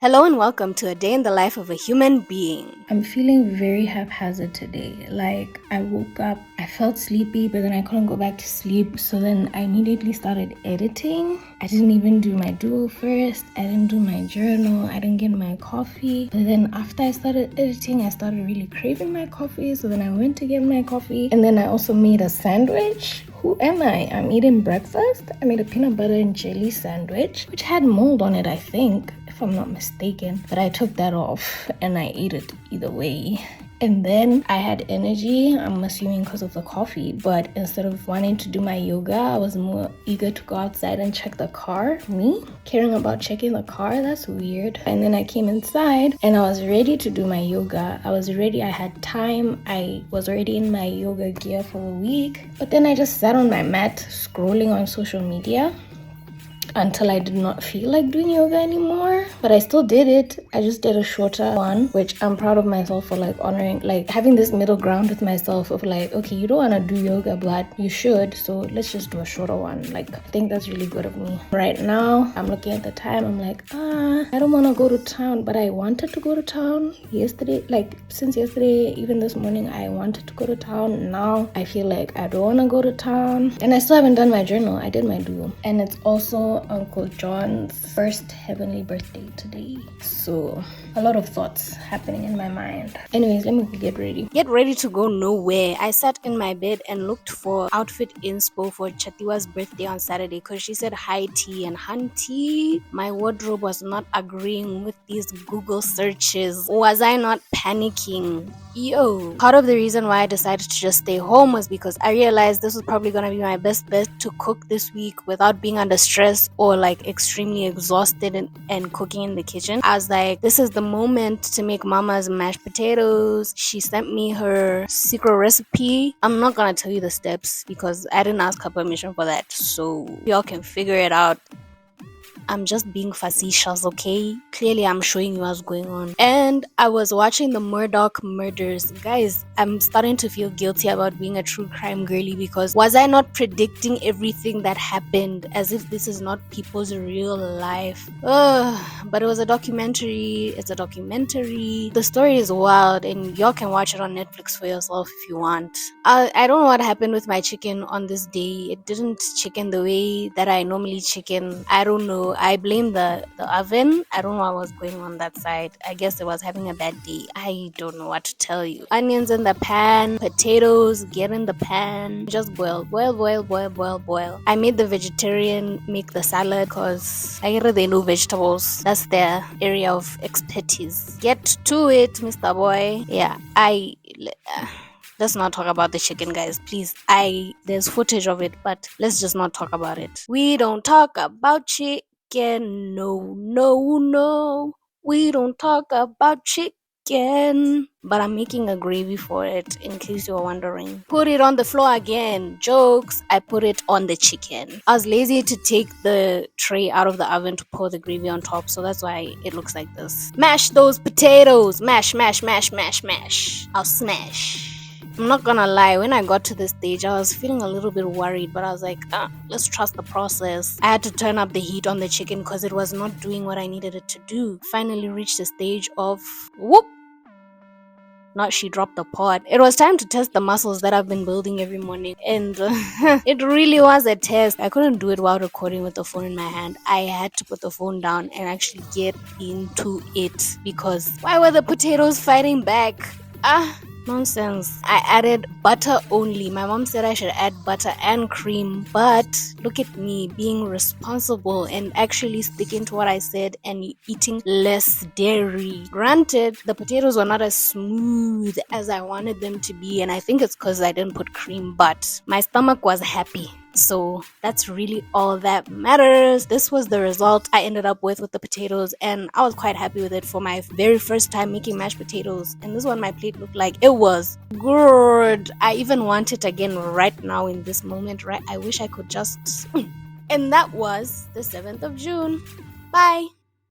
Hello and welcome to a day in the life of a human being. I'm feeling very haphazard today. Like, I woke up, I felt sleepy, but then I couldn't go back to sleep. So then I immediately started editing. I didn't even do my duo first. I didn't do my journal. I didn't get my coffee. But then after I started editing, I started really craving my coffee. So then I went to get my coffee. And then I also made a sandwich. Who am I? I'm eating breakfast. I made a peanut butter and jelly sandwich, which had mold on it, I think, if I'm not mistaken. But I took that off and I ate it either way. And then I had energy, I'm assuming because of the coffee, but instead of wanting to do my yoga, I was more eager to go outside and check the car. Me? Caring about checking the car? That's weird. And then I came inside and I was ready to do my yoga. I was ready, I had time, I was already in my yoga gear for a week. But then I just sat on my mat scrolling on social media until I did not feel like doing yoga anymore. But I still did it. I just did a shorter one, which I'm proud of myself for, like, honoring, like, having this middle ground with myself of like, okay, you don't want to do yoga, but you should, so let's just do a shorter one. Like, I think that's really good of me. Right now, I'm looking at the time, I'm like, I don't want to go to town, but I wanted to go to town yesterday. Like, since yesterday, even this morning, I wanted to go to town. Now I feel like I don't want to go to town, and I still haven't done my journal. I did my duo, and it's also Uncle John's first heavenly birthday today, so a lot of thoughts happening in my mind. Anyways, let me get ready. Get ready to go nowhere. I sat in my bed and looked for outfit inspo for Chatiwa's birthday on Saturday because she said hi tea and hunty. My wardrobe was not agreeing with these Google searches. Was I not panicking? Yo, part of the reason why I decided to just stay home was because I realized this was probably gonna be my best bet to cook this week without being under stress or like extremely exhausted and cooking in the kitchen. I was like, this is the moment to make mama's mashed potatoes. She sent me her secret recipe. I'm not gonna tell you the steps because I didn't ask her permission for that, so y'all can figure it out. I'm just being facetious, okay? Clearly, I'm showing you what's going on. And I was watching the Murdoch murders. Guys, I'm starting to feel guilty about being a true crime girly because was I not predicting everything that happened as if this is not people's real life? But it was a documentary. It's a documentary. The story is wild and y'all can watch it on Netflix for yourself if you want. I don't know what happened with my chicken on this day. It didn't chicken the way that I normally chicken. I don't know. I blame the oven. I don't know what was going on that side. I guess it was having a bad day. I don't know what to tell you. Onions in the pan, potatoes, get in the pan. Just boil. I made the vegetarian make the salad because I hear they know vegetables. That's their area of expertise. Get to it, Mr. Boy. Yeah, let's not talk about the chicken, guys, please. There's footage of it, but let's just not talk about it. We don't talk about chicken. No. We don't talk about chicken. But I'm making a gravy for it, in case you're wondering. Put it on the floor again. Jokes. I put it on the chicken. I was lazy to take the tray out of the oven to pour the gravy on top, so that's why it looks like this. Mash those potatoes. Mash. I'll smash. I'm not gonna lie, when I got to this stage, I was feeling a little bit worried, but I was like, let's trust the process. I had to turn up the heat on the chicken because it was not doing what I needed it to do. Finally reached the stage of whoop. Not she dropped the pot. It was time to test the muscles that I've been building every morning, and it really was a test. I couldn't do it while recording with the phone in my hand. I had to put the phone down and actually get into it because why were the potatoes fighting back? Nonsense. I added butter only. My mom said I should add butter and cream, but look at me being responsible and actually sticking to what I said and eating less dairy. Granted, the potatoes were not as smooth as I wanted them to be, and I think it's because I didn't put cream, but my stomach was happy. So that's really all that matters. This was the result I ended up with the potatoes, and I was quite happy with it for my very first time making mashed potatoes. And this is what my plate looked like. It was good. I even want it again right now in this moment, right? I wish I could just... And that was the 7th of June. Bye.